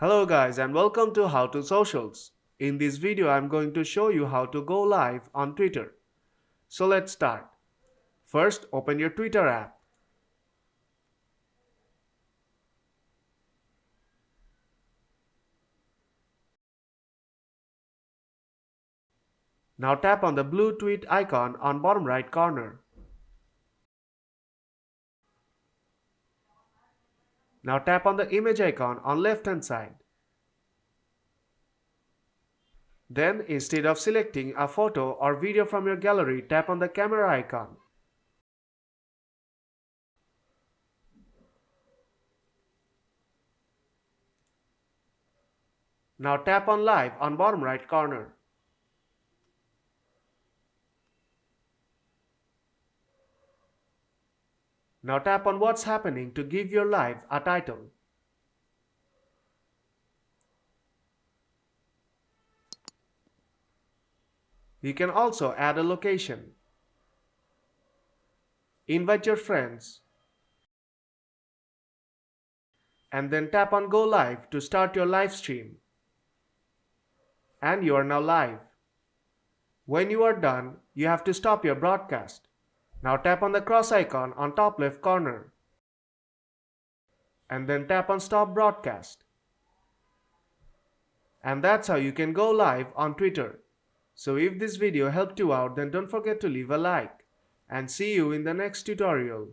Hello guys and welcome to How to Socials. In this video I'm going to show you how to go live on Twitter. So let's start. First open your Twitter app. Now tap on the blue tweet icon on bottom right corner. Now tap on the image icon on left hand side. Then instead of selecting a photo or video from your gallery, tap on the camera icon. Now tap on live on bottom right corner. Now tap on what's happening to give your live a title. You can also add a location. Invite your friends. And then tap on Go Live to start your live stream. And you are now live. When you are done, you have to stop your broadcast. Now tap on the cross icon on top left corner. And then tap on Stop Broadcast. And that's how you can go live on Twitter. So if this video helped you out, then don't forget to leave a like. And see you in the next tutorial.